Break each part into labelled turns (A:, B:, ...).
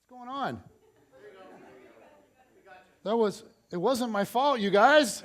A: What's going on? It wasn't my fault, you guys.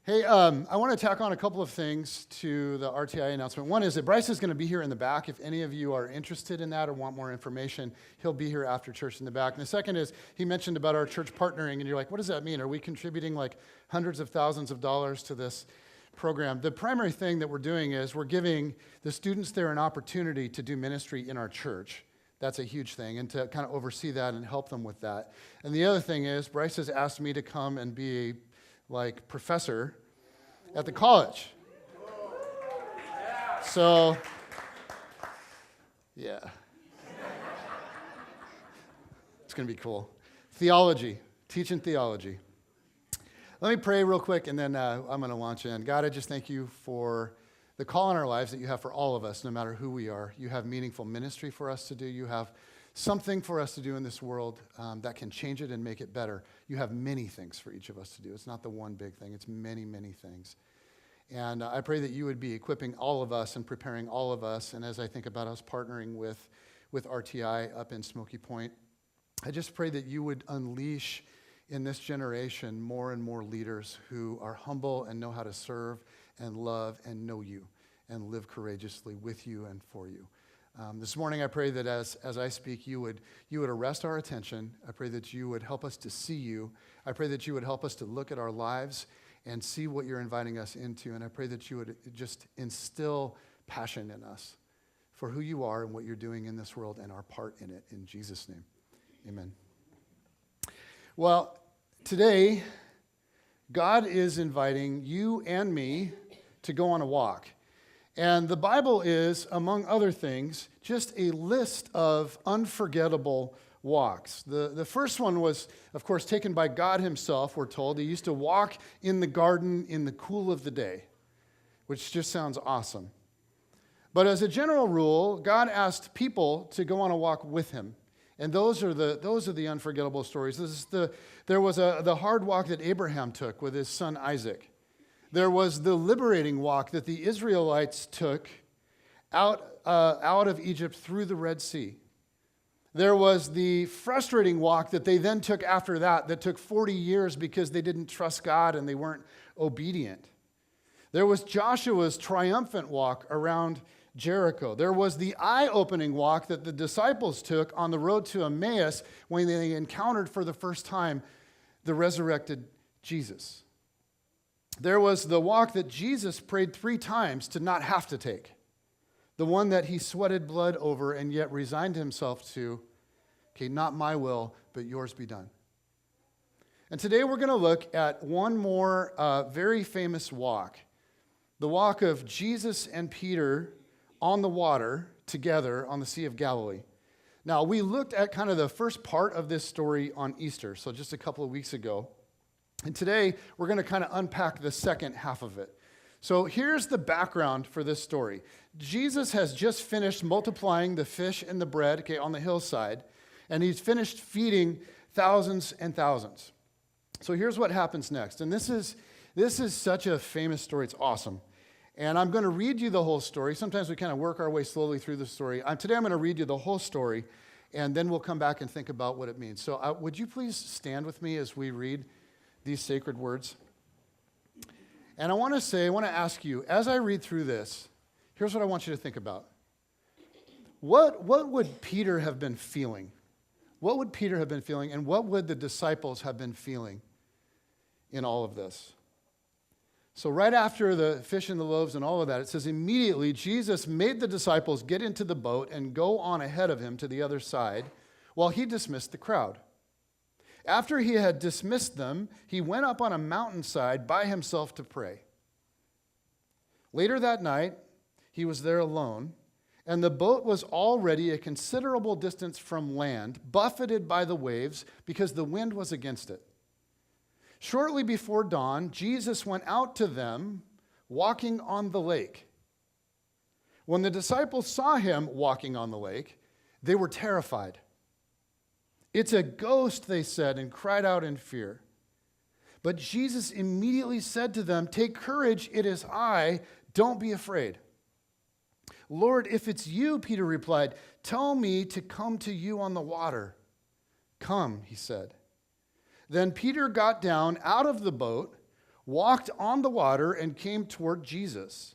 A: Hey, I want to tack on a couple of things to the RTI announcement. One is that Bryce is going to be here in the back. If any of you are interested in that or want more information, he'll be here after church in the back. And the second is, he mentioned about our church partnering, and you're like, what does that mean? Are we contributing like hundreds of thousands of dollars to this program? The primary thing that we're doing is we're giving the students there an opportunity to do ministry in our church. That's a huge thing, and to kind of oversee that and help them with that. And the other thing is, Bryce has asked me to come and be a professor at the college. So, yeah. It's going to be cool. Theology, teaching theology. Let me pray real quick, and then I'm going to launch in. God, I just thank you for the call in our lives that you have for all of us, no matter who we are. You have meaningful ministry for us to do. You have something for us to do in this world that can change it and make it better. You have many things for each of us to do. It's not the one big thing. It's many, many things. And I pray that you would be equipping all of us and preparing all of us. And as I think about us partnering with RTI up in Smoky Point, I just pray that you would unleash in this generation more and more leaders who are humble and know how to serve and love and know you and live courageously with you and for you. This morning, I pray that as I speak, you would arrest our attention. I pray that you would help us to see you. I pray that you would help us to look at our lives and see what you're inviting us into. And I pray that you would just instill passion in us for who you are and what you're doing in this world and our part in it. In Jesus' name, amen. Well, today, God is inviting you and me to go on a walk. And the Bible is, among other things, just a list of unforgettable walks. The first one was, of course, taken by God himself, we're told. He used to walk in the garden in the cool of the day, which just sounds awesome. But as a general rule, God asked people to go on a walk with him. And those are the unforgettable stories. There was the hard walk that Abraham took with his son Isaac. There was the liberating walk that the Israelites took out of Egypt through the Red Sea. There was the frustrating walk that they then took after that took 40 years because they didn't trust God and they weren't obedient. There was Joshua's triumphant walk around Jericho. There was the eye-opening walk that the disciples took on the road to Emmaus when they encountered for the first time the resurrected Jesus. There was the walk that Jesus prayed 3 times to not have to take. The one that he sweated blood over and yet resigned himself to, okay, not my will, but yours be done. And today we're going to look at one more very famous walk. The walk of Jesus and Peter on the water together on the Sea of Galilee. Now, we looked at kind of the first part of this story on Easter, so just a couple of weeks ago. And today, we're going to kind of unpack the second half of it. So here's the background for this story. Jesus has just finished multiplying the fish and the bread, okay, on the hillside, and he's finished feeding thousands and thousands. So here's what happens next. And this is such a famous story. It's awesome. And I'm going to read you the whole story. Sometimes we kind of work our way slowly through the story. Today I'm going to read you the whole story, and then we'll come back and think about what it means. So would you please stand with me as we read these sacred words? And I want to ask you, as I read through this, here's what I want you to think about. What would Peter have been feeling? What would Peter have been feeling, and what would the disciples have been feeling in all of this? So right after the fish and the loaves and all of that, it says, immediately Jesus made the disciples get into the boat and go on ahead of him to the other side while he dismissed the crowd. After he had dismissed them, he went up on a mountainside by himself to pray. Later that night, he was there alone, and the boat was already a considerable distance from land, buffeted by the waves because the wind was against it. Shortly before dawn, Jesus went out to them, walking on the lake. When the disciples saw him walking on the lake, they were terrified. "It's a ghost," they said, and cried out in fear. But Jesus immediately said to them, "Take courage, it is I, don't be afraid." "Lord, if it's you," Peter replied, "tell me to come to you on the water." "Come," he said. Then Peter got down out of the boat, walked on the water, and came toward Jesus.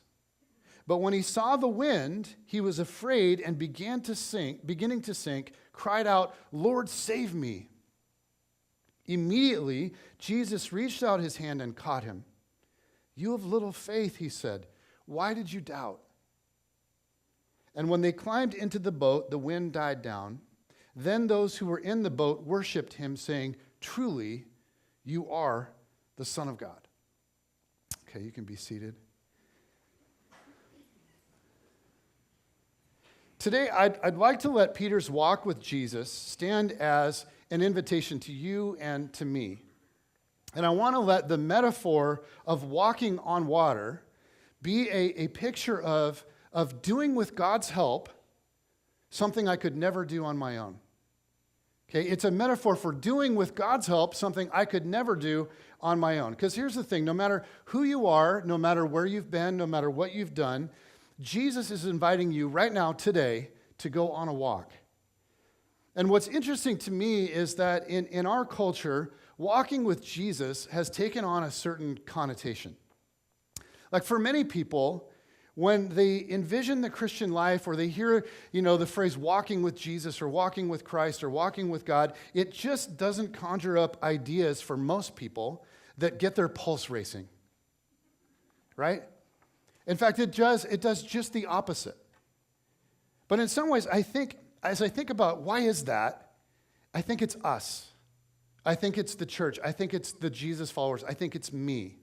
A: But when he saw the wind, he was afraid and beginning to sink, cried out, "Lord, save me." Immediately, Jesus reached out his hand and caught him. "You have little faith," he said. "Why did you doubt?" And when they climbed into the boat, the wind died down. Then those who were in the boat worshiped him, saying, "Truly, you are the Son of God." Okay, you can be seated. Today, I'd like to let Peter's walk with Jesus stand as an invitation to you and to me. And I want to let the metaphor of walking on water be a picture of doing with God's help something I could never do on my own. Okay, it's a metaphor for doing with God's help something I could never do on my own. Because here's the thing, no matter who you are, no matter where you've been, no matter what you've done, Jesus is inviting you right now, today, to go on a walk. And what's interesting to me is that in our culture, walking with Jesus has taken on a certain connotation. Like for many people, when they envision the Christian life or they hear, the phrase walking with Jesus or walking with Christ or walking with God, it just doesn't conjure up ideas for most people that get their pulse racing, right? In fact, it does just the opposite. But in some ways, as I think about why is that, I think it's us. I think it's the church. I think it's the Jesus followers. I think it's me.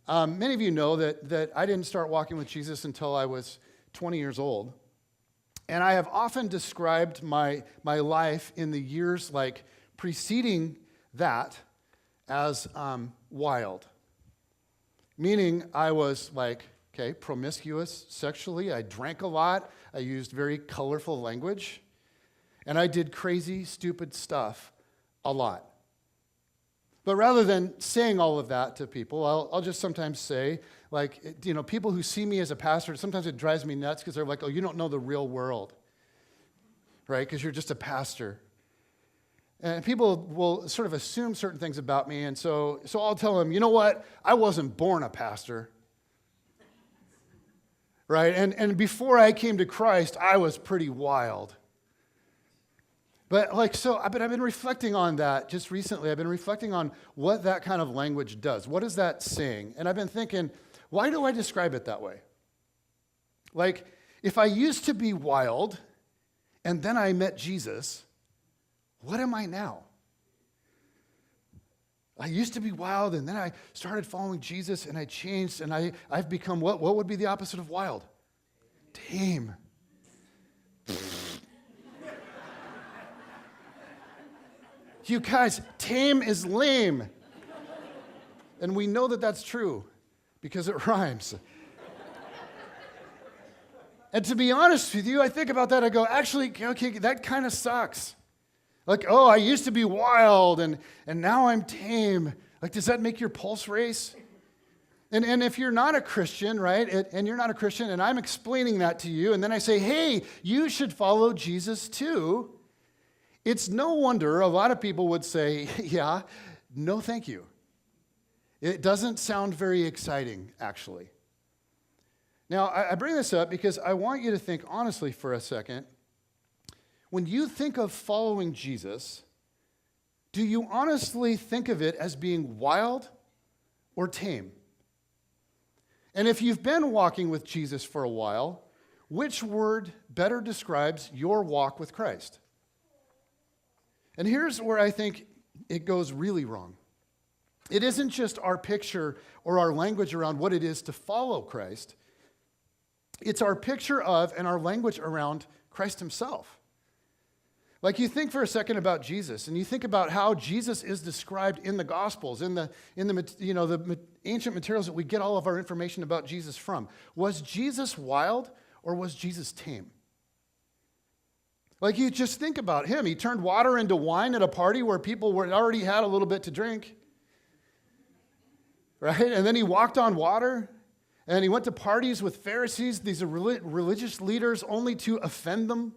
A: Many of you know that I didn't start walking with Jesus until I was 20 years old. And I have often described my life in the years like preceding that as wild. Meaning I was promiscuous sexually. I drank a lot. I used very colorful language. And I did crazy, stupid stuff a lot. But rather than saying all of that to people, I'll just sometimes say, people who see me as a pastor, sometimes it drives me nuts because they're like, "Oh, you don't know the real world," right? Because you're just a pastor. And people will sort of assume certain things about me, and so I'll tell them, "You know what? I wasn't born a pastor." Right? And before I came to Christ, I was pretty wild. But I've been reflecting on that just recently. I've been reflecting on what that kind of language does. What is that saying? And I've been thinking, why do I describe it that way? Like, if I used to be wild and then I met Jesus, what am I now? I used to be wild and then I started following Jesus and I changed and I've become what would be the opposite of wild? Tame. You guys, tame is lame. And we know that that's true because it rhymes. And to be honest with you, I think about that, I go, actually, okay, that kind of sucks. Like, oh, I used to be wild and now I'm tame. Like, does that make your pulse race? And if you're not a Christian, right, and you're not a Christian, and I'm explaining that to you, and then I say, hey, you should follow Jesus too, it's no wonder a lot of people would say, yeah, no thank you. It doesn't sound very exciting, actually. Now, I bring this up because I want you to think honestly for a second. When you think of following Jesus, do you honestly think of it as being wild or tame? And if you've been walking with Jesus for a while, which word better describes your walk with Christ? And here's where I think it goes really wrong. It isn't just our picture or our language around what it is to follow Christ. It's our picture of and our language around Christ himself. Like, you think for a second about Jesus, and you think about how Jesus is described in the Gospels, in the ancient materials that we get all of our information about Jesus from. Was Jesus wild or was Jesus tame? Like, you just think about him. He turned water into wine at a party where people already had a little bit to drink. Right? And then he walked on water. And he went to parties with Pharisees, these are religious leaders, only to offend them.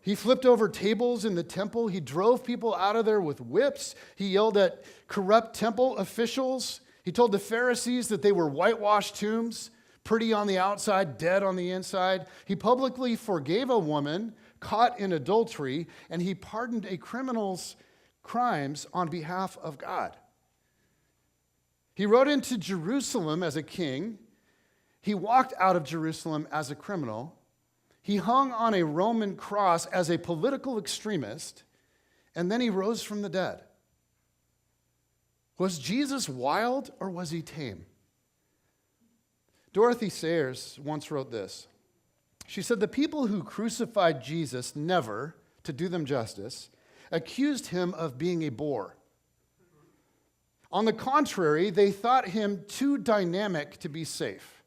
A: He flipped over tables in the temple. He drove people out of there with whips. He yelled at corrupt temple officials. He told the Pharisees that they were whitewashed tombs, pretty on the outside, dead on the inside. He publicly forgave a woman caught in adultery, and he pardoned a criminal's crimes on behalf of God. He rode into Jerusalem as a king. He walked out of Jerusalem as a criminal. He hung on a Roman cross as a political extremist, and then he rose from the dead. Was Jesus wild or was he tame? Dorothy Sayers once wrote this. She said, "The people who crucified Jesus never, to do them justice, accused him of being a bore. On the contrary, they thought him too dynamic to be safe.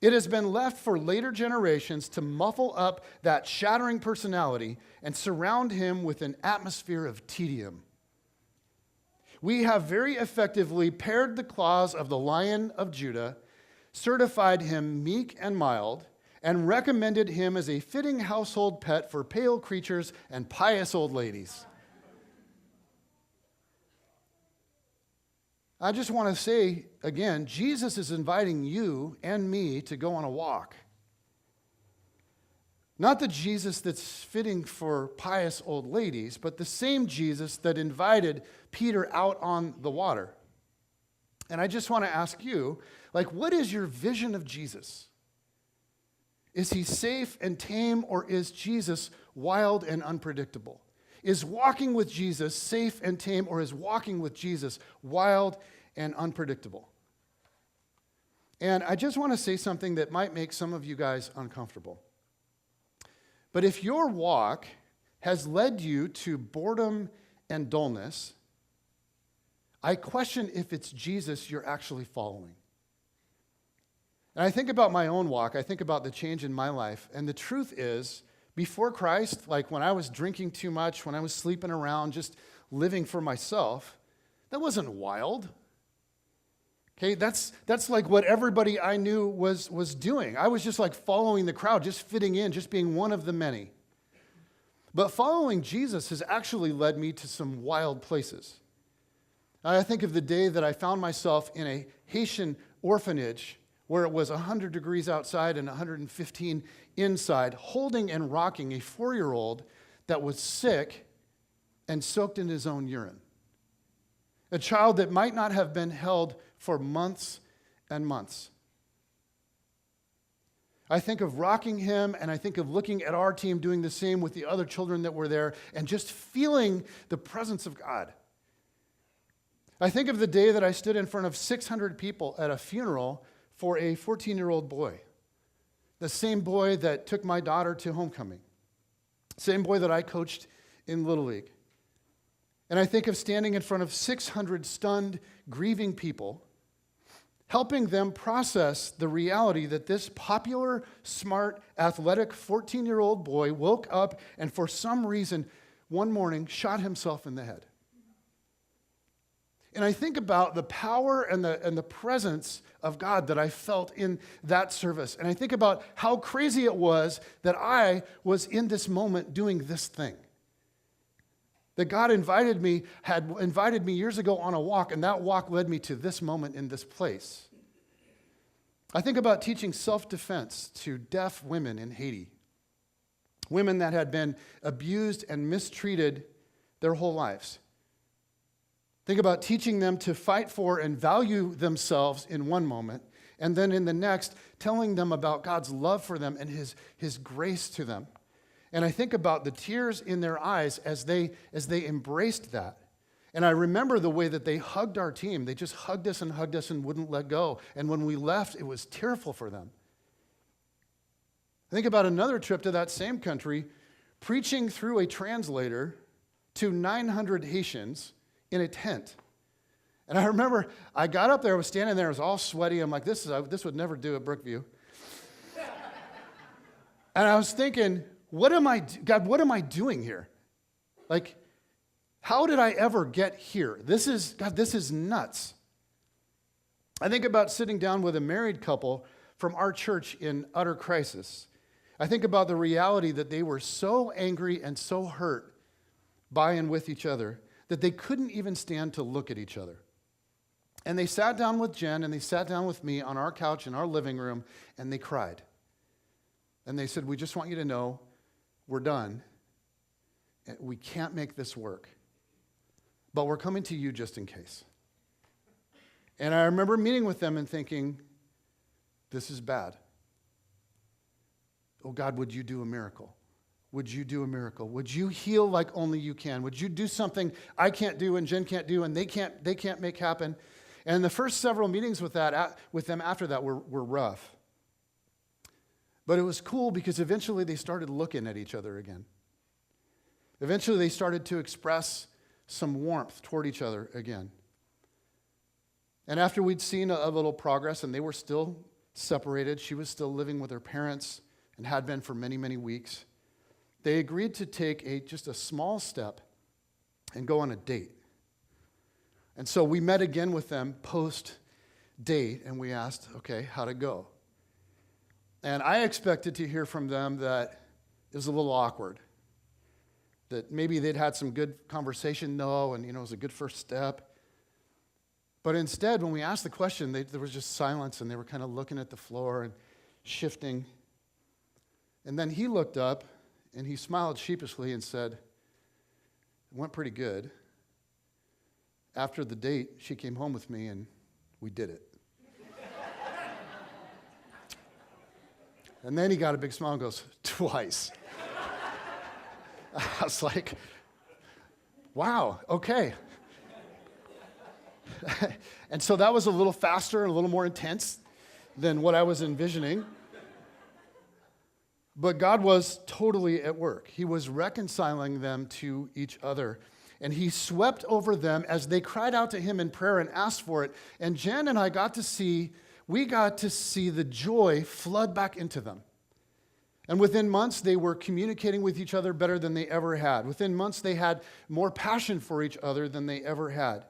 A: It has been left for later generations to muffle up that shattering personality and surround him with an atmosphere of tedium. We have very effectively pared the claws of the Lion of Judah, certified him meek and mild, and recommended him as a fitting household pet for pale creatures and pious old ladies." I just want to say again, Jesus is inviting you and me to go on a walk. Not the Jesus that's fitting for pious old ladies, but the same Jesus that invited Peter out on the water. And I just want to ask you, what is your vision of Jesus? Is he safe and tame, or is Jesus wild and unpredictable? Is walking with Jesus safe and tame, or is walking with Jesus wild and unpredictable? And I just want to say something that might make some of you guys uncomfortable. But if your walk has led you to boredom and dullness, I question if it's Jesus you're actually following. And I think about my own walk. I think about the change in my life. And the truth is, before Christ, when I was drinking too much, when I was sleeping around, just living for myself, that wasn't wild. Okay, that's like what everybody I knew was doing. I was just following the crowd, just fitting in, just being one of the many. But following Jesus has actually led me to some wild places. I think of the day that I found myself in a Haitian orphanage where it was 100 degrees outside and 115 inside, holding and rocking a 4-year-old that was sick and soaked in his own urine. A child that might not have been held for months and months. I think of rocking him, and I think of looking at our team doing the same with the other children that were there and just feeling the presence of God. I think of the day that I stood in front of 600 people at a funeral for a 14-year-old boy. The same boy that took my daughter to homecoming. Same boy that I coached in Little League. And I think of standing in front of 600 stunned, grieving people, helping them process the reality that this popular, smart, athletic 14-year-old boy woke up and for some reason one morning shot himself in the head. And I think about the power and the presence of God that I felt in that service. And I think about how crazy it was that I was in this moment doing this thing. That God had invited me years ago on a walk, and that walk led me to this moment in this place. I think about teaching self-defense to deaf women in Haiti. Women that had been abused and mistreated their whole lives. Think about teaching them to fight for and value themselves in one moment, and then in the next, telling them about God's love for them and His grace to them. And I think about the tears in their eyes as they embraced that. And I remember the way that they hugged our team. They just hugged us and wouldn't let go. And when we left, it was tearful for them. I think about another trip to that same country, preaching through a translator to 900 Haitians in a tent. And I remember I got up there, I was standing there, I was all sweaty. I'm like, this would never do at Brookview. And I was thinking, God, what am I doing here? How did I ever get here? This is nuts. I think about sitting down with a married couple from our church in utter crisis. I think about the reality that they were so angry and so hurt by and with each other that they couldn't even stand to look at each other. And they sat down with Jen and they sat down with me on our couch in our living room and they cried. And they said, we just want you to know we're done. We can't make this work. But we're coming to you just in case. And I remember meeting with them and thinking, this is bad. Oh God, would you do a miracle? Would you do a miracle? Would you heal like only you can? Would you do something I can't do and Jen can't do and they can't make happen? And the first several meetings with them after that were rough. But it was cool because eventually they started looking at each other again. Eventually they started to express some warmth toward each other again. And after we'd seen a little progress and they were still separated, she was still living with her parents and had been for many, many weeks, they agreed to take just a small step and go on a date. And so we met again with them post-date and we asked, okay, how'd it go? And I expected to hear from them that it was a little awkward, that maybe they'd had some good conversation, and it was a good first step. But instead, when we asked the question, there was just silence, and they were kind of looking at the floor and shifting. And then he looked up, and he smiled sheepishly and said, it went pretty good. After the date, she came home with me, and we did it. And then he got a big smile and goes, twice. I was like, wow, okay. And so that was a little faster and a little more intense than what I was envisioning. But God was totally at work. He was reconciling them to each other. And he swept over them as they cried out to him in prayer and asked for it. And Jen and I got to see the joy flood back into them. And within months, they were communicating with each other better than they ever had. Within months, they had more passion for each other than they ever had.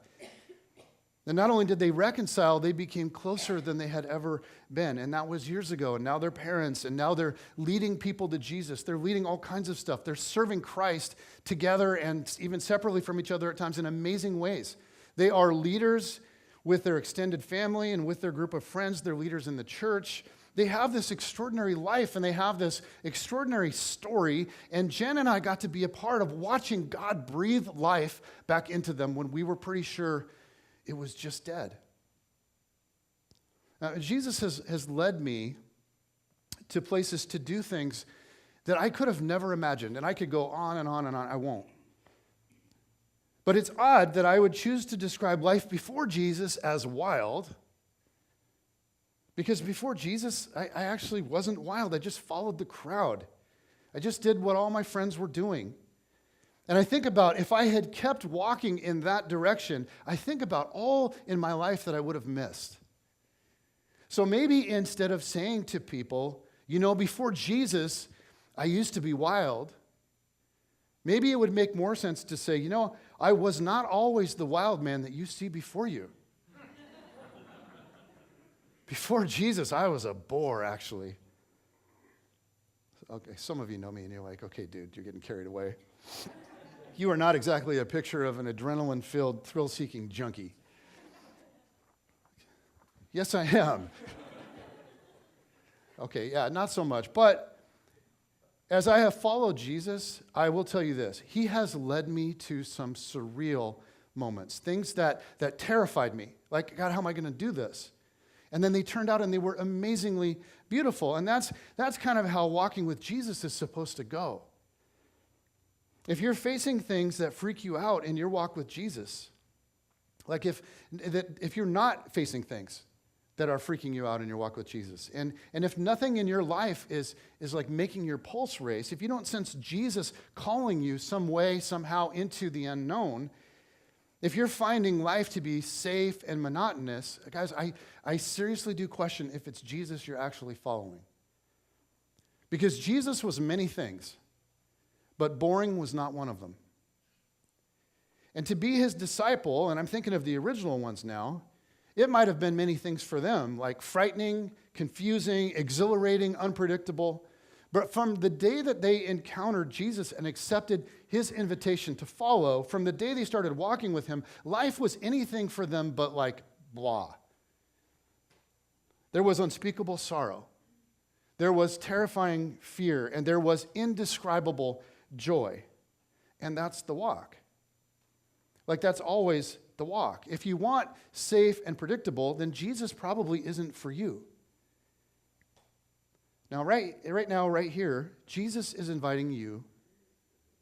A: And not only did they reconcile, they became closer than they had ever been. And that was years ago. And now they're parents, and now they're leading people to Jesus. They're leading all kinds of stuff. They're serving Christ together and even separately from each other at times in amazing ways. They are leaders with their extended family and with their group of friends. They're leaders in the church. They have this extraordinary life, and they have this extraordinary story. And Jen and I got to be a part of watching God breathe life back into them when we were pretty sure it was just dead. Now, Jesus has led me to places to do things that I could have never imagined. And I could go on and on and on. I won't. But it's odd that I would choose to describe life before Jesus as wild, because before Jesus, I actually wasn't wild. I just followed the crowd. I just did what all my friends were doing. And I think about if I had kept walking in that direction, I think about all in my life that I would have missed. So maybe instead of saying to people, before Jesus, I used to be wild, maybe it would make more sense to say, I was not always the wild man that you see before you. Before Jesus, I was a bore, actually. Okay, some of you know me, and you're like, okay, dude, you're getting carried away. You are not exactly a picture of an adrenaline-filled, thrill-seeking junkie. Yes, I am. Okay, yeah, not so much. But as I have followed Jesus, I will tell you this. He has led me to some surreal moments, things that terrified me. Like, God, how am I going to do this? And then they turned out and they were amazingly beautiful. And that's kind of how walking with Jesus is supposed to go. If you're facing things that freak you out in your walk with Jesus, like if you're not facing things that are freaking you out in your walk with Jesus, and if nothing in your life is like making your pulse race, if you don't sense Jesus calling you some way, somehow into the unknown, if you're finding life to be safe and monotonous, guys, I seriously do question if it's Jesus you're actually following. Because Jesus was many things, but boring was not one of them. And to be his disciple, and I'm thinking of the original ones now, It might have been many things for them, like frightening, confusing, exhilarating, unpredictable. But from the day that they encountered Jesus and accepted his invitation to follow, from the day they started walking with him, life was anything for them but like blah. There was unspeakable sorrow. There was terrifying fear, and there was indescribable joy. And that's the walk. Like, that's always the walk. If you want safe and predictable, then Jesus probably isn't for you. Now, right now, right here, Jesus is inviting you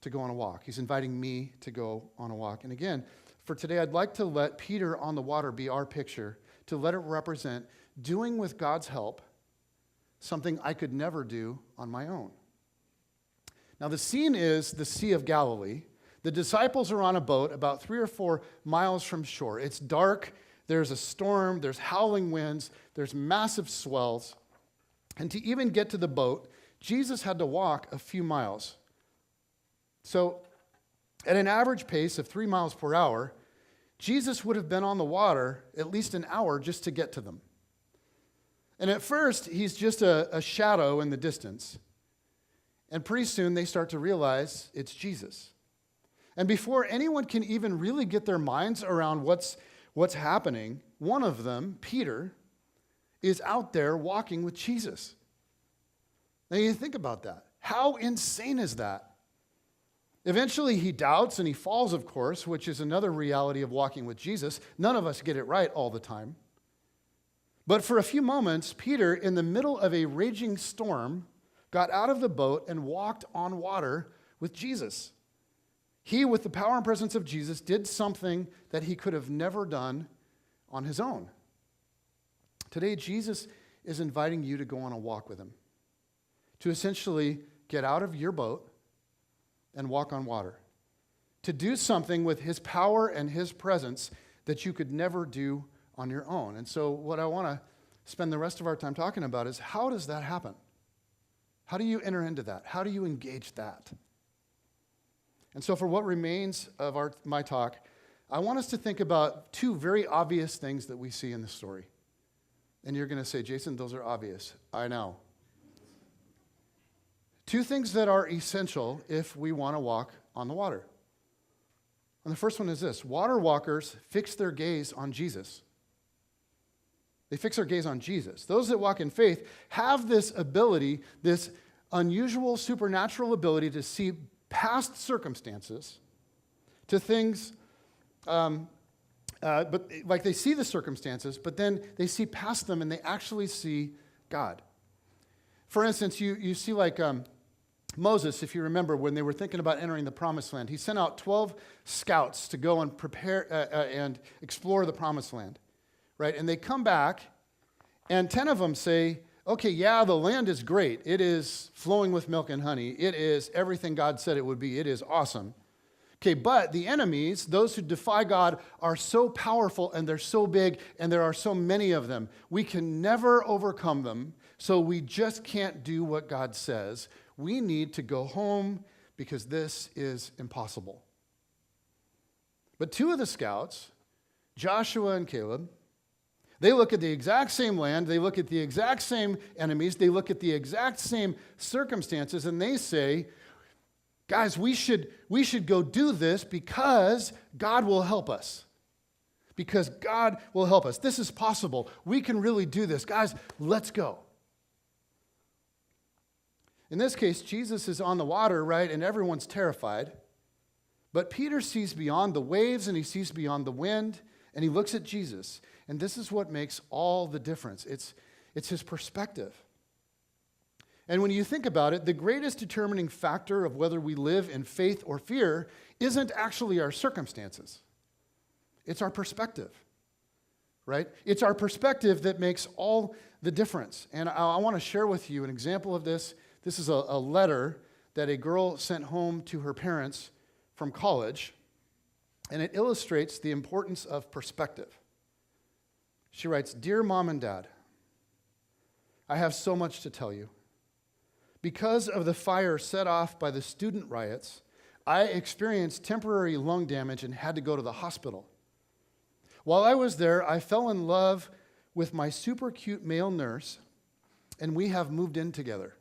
A: to go on a walk. He's inviting me to go on a walk. And again, for today, I'd like to let Peter on the water be our picture, to let it represent doing with God's help something I could never do on my own. Now, the scene is the Sea of Galilee. The disciples are on a boat about 3 or 4 miles from shore. It's dark, there's a storm, there's howling winds, there's massive swells. And to even get to the boat, Jesus had to walk a few miles. So, at an average pace of 3 miles per hour, Jesus would have been on the water at least an hour just to get to them. And at first, he's just a shadow in the distance. And pretty soon, they start to realize it's Jesus. And before anyone can even really get their minds around what's happening, one of them, Peter, is out there walking with Jesus. Now you think about that. How insane is that? Eventually he doubts and he falls, of course, which is another reality of walking with Jesus. None of us get it right all the time. But for a few moments, Peter, in the middle of a raging storm, got out of the boat and walked on water with Jesus. He, with the power and presence of Jesus, did something that he could have never done on his own. Today, Jesus is inviting you to go on a walk with him, to essentially get out of your boat and walk on water, to do something with his power and his presence that you could never do on your own. And so what I want to spend the rest of our time talking about is, how does that happen? How do you enter into that? How do you engage that? And so for what remains of my talk, I want us to think about 2 very obvious things that we see in the story. And you're going to say, Jason, those are obvious. I know. 2 things that are essential if we want to walk on the water. And the first one is this: water walkers fix their gaze on Jesus. They fix their gaze on Jesus. Those that walk in faith have this ability, this unusual supernatural ability to see past circumstances to things, but like they see the circumstances, but then they see past them and they actually see God. For instance, you see like Moses, if you remember, when they were thinking about entering the promised land, he sent out 12 scouts to go and prepare and explore the promised land, right? And they come back, and 10 of them say, okay, yeah, the land is great. It is flowing with milk and honey. It is everything God said it would be. It is awesome. Okay, but the enemies, those who defy God, are so powerful and they're so big and there are so many of them. We can never overcome them, so we just can't do what God says. We need to go home because this is impossible. But 2 of the scouts, Joshua and Caleb, they look at the exact same land, they look at the exact same enemies, they look at the exact same circumstances, and they say, guys, we should go do this because God will help us. Because God will help us. This is possible. We can really do this. Guys, let's go. In this case, Jesus is on the water, right, and everyone's terrified. But Peter sees beyond the waves and he sees beyond the wind, and he looks at Jesus. And this is what makes all the difference. It's his perspective. And when you think about it, the greatest determining factor of whether we live in faith or fear isn't actually our circumstances. It's our perspective, right? It's our perspective that makes all the difference. And I want to share with you an example of this. This is a letter that a girl sent home to her parents from college, and it illustrates the importance of perspective. She writes, "Dear Mom and Dad, I have so much to tell you. Because of the fire set off by the student riots, I experienced temporary lung damage and had to go to the hospital. While I was there, I fell in love with my super cute male nurse, and we have moved in together.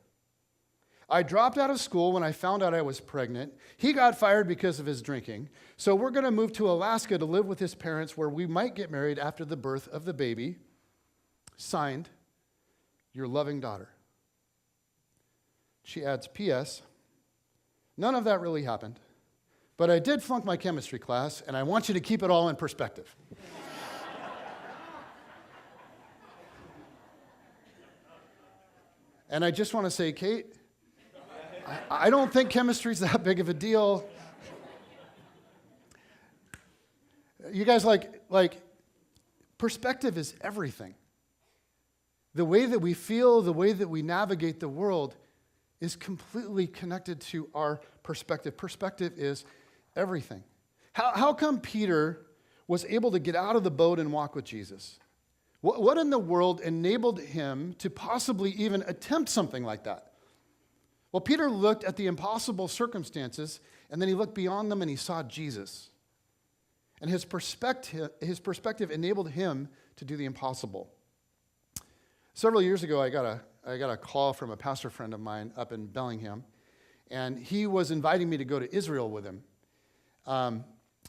A: I dropped out of school when I found out I was pregnant. He got fired because of his drinking. So we're going to move to Alaska to live with his parents where we might get married after the birth of the baby. Signed, your loving daughter. She adds, P.S. None of that really happened, but I did flunk my chemistry class, and I want you to keep it all in perspective. And I just want to say, Kate, I don't think chemistry's that big of a deal. You guys, like perspective is everything. The way that we feel, the way that we navigate the world is completely connected to our perspective. Perspective is everything. How come Peter was able to get out of the boat and walk with Jesus? What in the world enabled him to possibly even attempt something like that? Well, Peter looked at the impossible circumstances, and then he looked beyond them and he saw Jesus. And his perspective enabled him to do the impossible. Several years ago, I got a call from a pastor friend of mine up in Bellingham, and he was inviting me to go to Israel with him.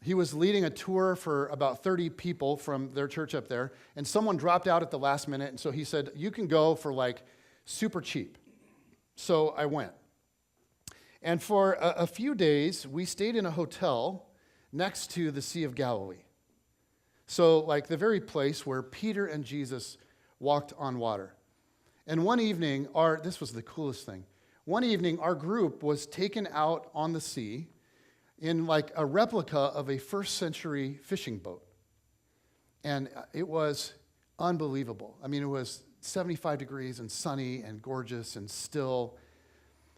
A: He was leading a tour for about 30 people from their church up there, and someone dropped out at the last minute, and so he said, you can go for like super cheap. So I went. And for a few days, we stayed in a hotel next to the Sea of Galilee. So like the very place where Peter and Jesus walked on water. And one evening, this was the coolest thing. One evening, our group was taken out on the sea in like a replica of a first century fishing boat. And it was unbelievable. I mean, it was 75 degrees and sunny and gorgeous and still.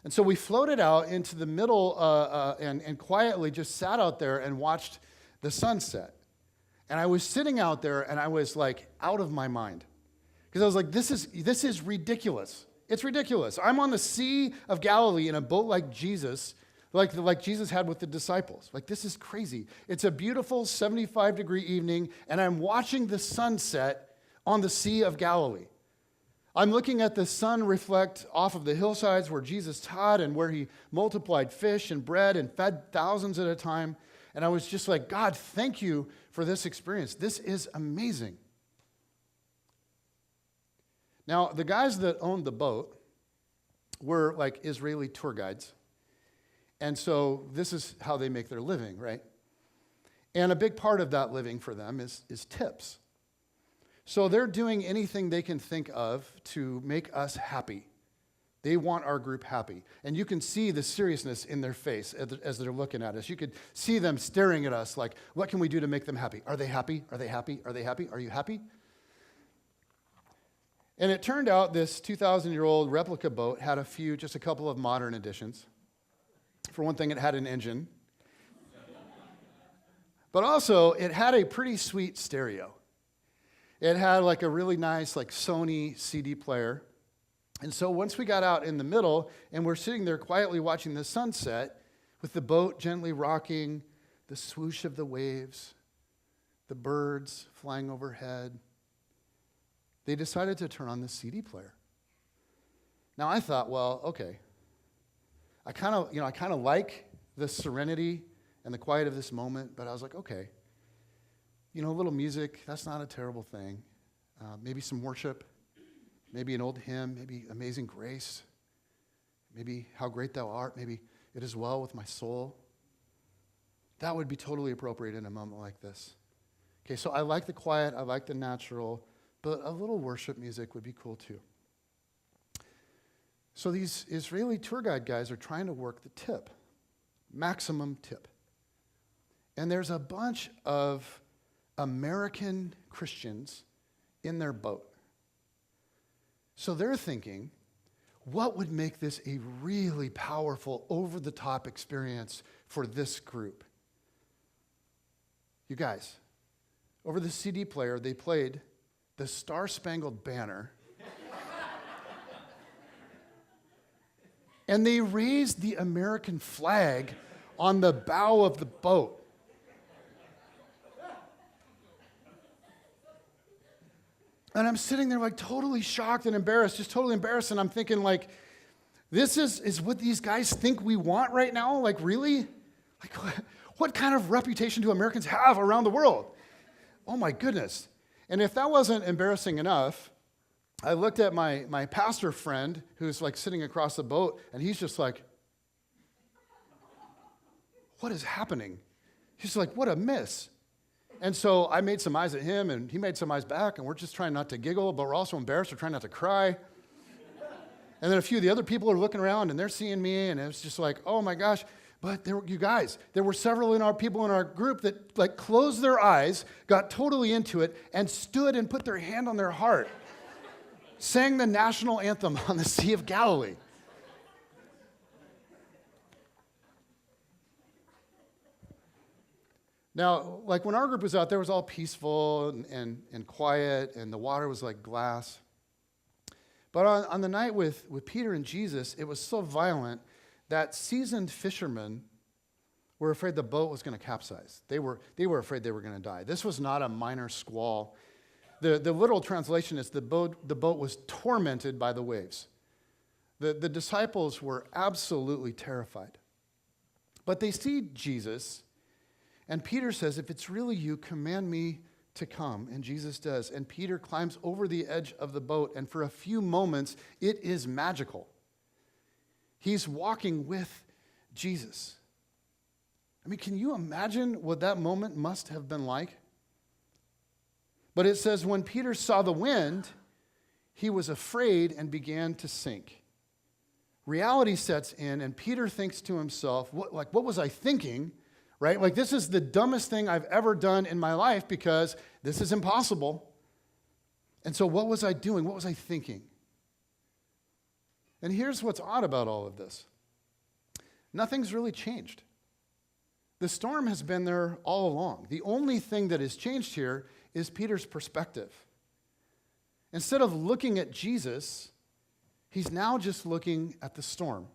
A: And so we floated out into the middle and quietly just sat out there and watched the sunset. And I was sitting out there and I was like out of my mind. Because I was like, this is ridiculous. It's ridiculous. I'm on the Sea of Galilee in a boat like Jesus, like Jesus had with the disciples. Like, this is crazy. It's a beautiful 75-degree evening, and I'm watching the sunset on the Sea of Galilee. I'm looking at the sun reflect off of the hillsides where Jesus taught and where he multiplied fish and bread and fed thousands at a time. And I was just like, God, thank you for this experience. This is amazing. Now, the guys that owned the boat were like Israeli tour guides. And so this is how they make their living, right? And a big part of that living for them is tips. So they're doing anything they can think of to make us happy. They want our group happy. And you can see the seriousness in their face as they're looking at us. You could see them staring at us like, what can we do to make them happy? Are they happy? Are they happy? Are they happy? Are you happy? And it turned out this 2,000-year-old replica boat had just a couple of modern additions. For one thing, it had an engine. But also, it had a pretty sweet stereo. It had like a really nice like Sony CD player. And so once we got out in the middle and we're sitting there quietly watching the sunset with the boat gently rocking, the swoosh of the waves, the birds flying overhead, they decided to turn on the CD player. Now I thought, well, okay. I kind of like the serenity and the quiet of this moment, but I was like, okay. A little music, that's not a terrible thing. Maybe some worship, maybe an old hymn, maybe Amazing Grace, maybe How Great Thou Art, maybe It Is Well With My Soul. That would be totally appropriate in a moment like this. Okay, so I like the quiet, I like the natural, but a little worship music would be cool too. So these Israeli tour guide guys are trying to work the tip, maximum tip. And there's a bunch of American Christians in their boat. So they're thinking, what would make this a really powerful, over-the-top experience for this group? You guys, over the CD player, they played the Star-Spangled Banner. And they raised the American flag on the bow of the boat. And I'm sitting there like totally shocked and embarrassed, just totally embarrassed. And I'm thinking like, this is what these guys think we want right now? Like, really? Like, what kind of reputation do Americans have around the world? Oh my goodness. And if that wasn't embarrassing enough, I looked at my pastor friend who's like sitting across the boat, and he's just like, what is happening? He's like, what a miss. And so I made some eyes at him, and he made some eyes back, and we're just trying not to giggle, but we're also embarrassed. We're trying not to cry. And then a few of the other people are looking around, and they're seeing me, and it's just like, oh my gosh. But there were several people in our group that like closed their eyes, got totally into it, and stood and put their hand on their heart, sang the national anthem on the Sea of Galilee. Now, like when our group was out there, it was all peaceful and quiet, and the water was like glass. But on the night with Peter and Jesus, it was so violent that seasoned fishermen were afraid the boat was going to capsize. They were afraid they were going to die. This was not a minor squall. The literal translation is the boat was tormented by the waves. The disciples were absolutely terrified. But they see Jesus, and Peter says, if it's really you, command me to come. And Jesus does. And Peter climbs over the edge of the boat, and for a few moments, it is magical. He's walking with Jesus. I mean, can you imagine what that moment must have been like? But it says, when Peter saw the wind, he was afraid and began to sink. Reality sets in, and Peter thinks to himself, what was I thinking? Right? Like, this is the dumbest thing I've ever done in my life because this is impossible. And so what was I doing? What was I thinking? And here's what's odd about all of this. Nothing's really changed. The storm has been there all along. The only thing that has changed here is Peter's perspective. Instead of looking at Jesus, he's now just looking at the storm.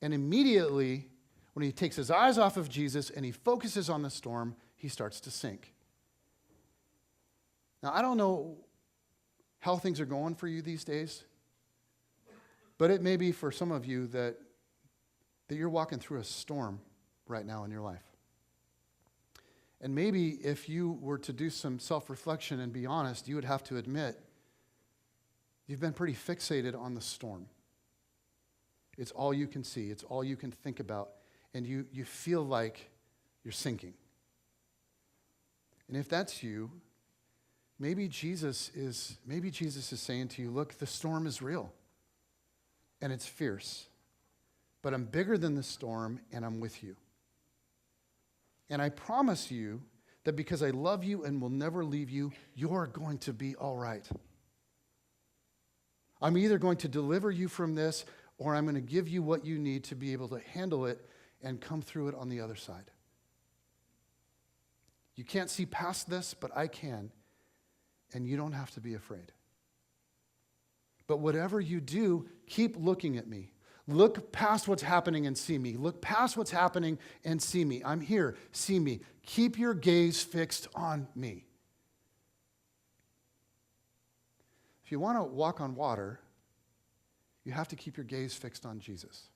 A: And immediately, when he takes his eyes off of Jesus and he focuses on the storm, he starts to sink. Now, I don't know how things are going for you these days, but it may be for some of you that you're walking through a storm right now in your life. And maybe if you were to do some self-reflection and be honest, you would have to admit you've been pretty fixated on the storm. It's all you can see. It's all you can think about. And you feel like you're sinking. And if that's you, maybe Jesus is saying to you, look, the storm is real. And it's fierce. But I'm bigger than the storm, and I'm with you. And I promise you that because I love you and will never leave you, you're going to be all right. I'm either going to deliver you from this, or I'm going to give you what you need to be able to handle it and come through it on the other side. You can't see past this, but I can, and you don't have to be afraid. But whatever you do, keep looking at me. Look past what's happening and see me. Look past what's happening and see me. I'm here. See me. Keep your gaze fixed on me. If you want to walk on water, you have to keep your gaze fixed on Jesus.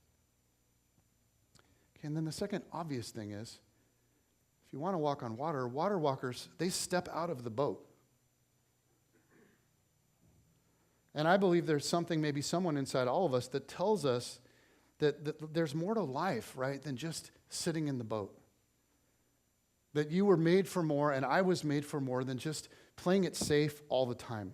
A: Okay, and then the second obvious thing is, if you want to walk on water, water walkers, they step out of the boat. And I believe there's something, maybe someone inside all of us that tells us that there's more to life, right, than just sitting in the boat. That you were made for more, and I was made for more than just playing it safe all the time.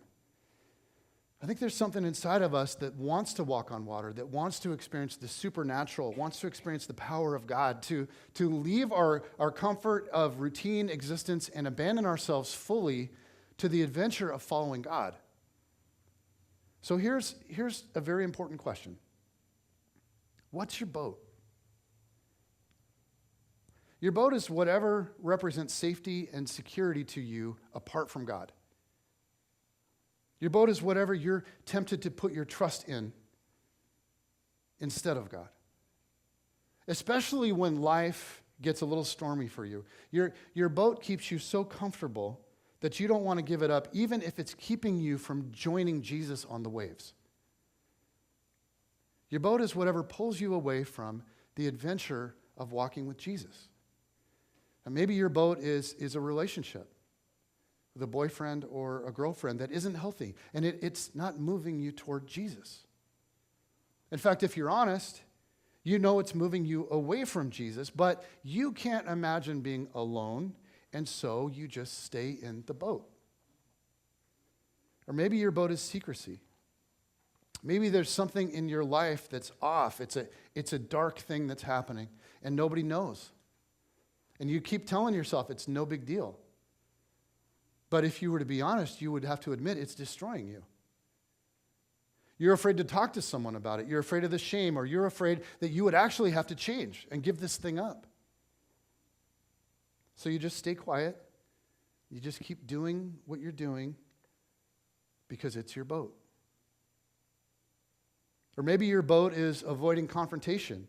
A: I think there's something inside of us that wants to walk on water, that wants to experience the supernatural, wants to experience the power of God, to leave our comfort of routine existence and abandon ourselves fully to the adventure of following God. So here's a very important question. What's your boat? Your boat is whatever represents safety and security to you apart from God. Your boat is whatever you're tempted to put your trust in instead of God. Especially when life gets a little stormy for you. Your boat keeps you so comfortable that you don't want to give it up, even if it's keeping you from joining Jesus on the waves. Your boat is whatever pulls you away from the adventure of walking with Jesus. And maybe your boat is a relationship with a boyfriend or a girlfriend that isn't healthy, and it's not moving you toward Jesus. In fact, if you're honest, you know it's moving you away from Jesus, but you can't imagine being alone, and so you just stay in the boat. Or maybe your boat is secrecy. Maybe there's something in your life that's off. It's a dark thing that's happening, and nobody knows. And you keep telling yourself it's no big deal. But if you were to be honest, you would have to admit it's destroying you. You're afraid to talk to someone about it. You're afraid of the shame, or you're afraid that you would actually have to change and give this thing up. So you just stay quiet. You just keep doing what you're doing because it's your boat. Or maybe your boat is avoiding confrontation.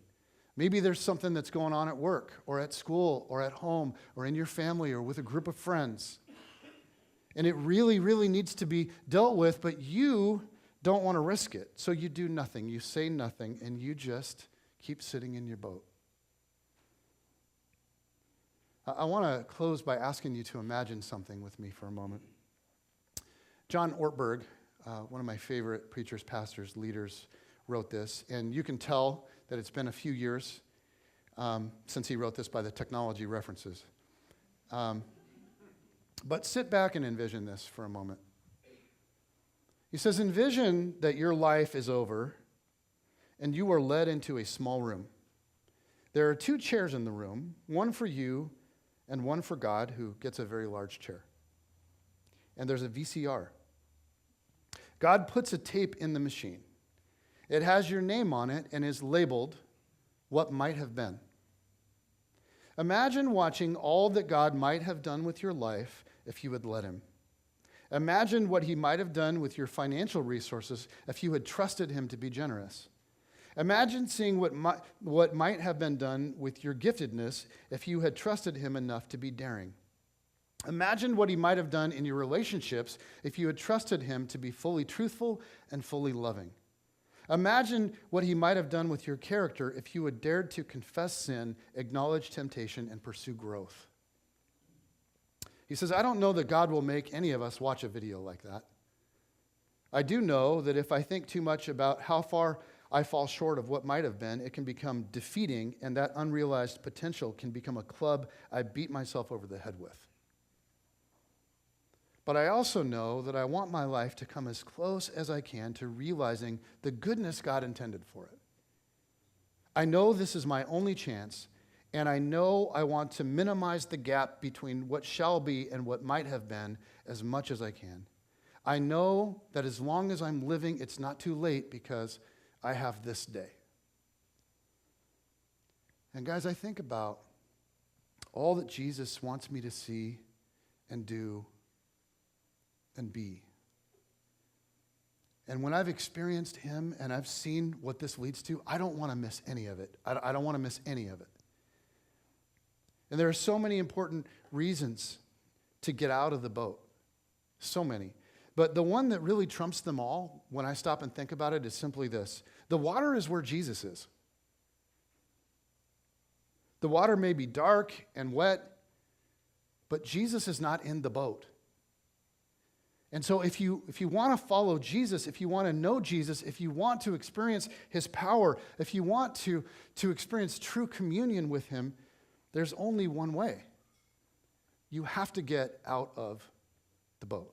A: Maybe there's something that's going on at work or at school or at home or in your family or with a group of friends. And it really, really needs to be dealt with, but you don't want to risk it. So you do nothing. You say nothing, and you just keep sitting in your boat. I want to close by asking you to imagine something with me for a moment. John Ortberg, one of my favorite preachers, pastors, leaders, wrote this, and you can tell that it's been a few years since he wrote this by the technology references. But sit back and envision this for a moment. He says, envision that your life is over and you are led into a small room. There are 2 chairs in the room, one for you and one for God, who gets a very large chair. And there's a VCR. God puts a tape in the machine. It has your name on it and is labeled what might have been. Imagine watching all that God might have done with your life if you had let him. Imagine what he might have done with your financial resources if you had trusted him to be generous. Imagine seeing what might have been done with your giftedness if you had trusted him enough to be daring. Imagine what he might have done in your relationships if you had trusted him to be fully truthful and fully loving. Imagine what he might have done with your character if you had dared to confess sin, acknowledge temptation, and pursue growth. He says, I don't know that God will make any of us watch a video like that. I do know that if I think too much about how far I fall short of what might have been, it can become defeating, and that unrealized potential can become a club I beat myself over the head with. But I also know that I want my life to come as close as I can to realizing the goodness God intended for it. I know this is my only chance, and I know I want to minimize the gap between what shall be and what might have been as much as I can. I know that as long as I'm living, it's not too late because I have this day. And guys, I think about all that Jesus wants me to see and do and be. And when I've experienced him and I've seen what this leads to, I don't want to miss any of it. I don't want to miss any of it. And there are so many important reasons to get out of the boat. So many. But the one that really trumps them all, when I stop and think about it, is simply this. The water is where Jesus is. The water may be dark and wet, but Jesus is not in the boat. And so if you want to follow Jesus, if you want to know Jesus, if you want to experience his power, if you want to experience true communion with him, there's only one way. You have to get out of the boat.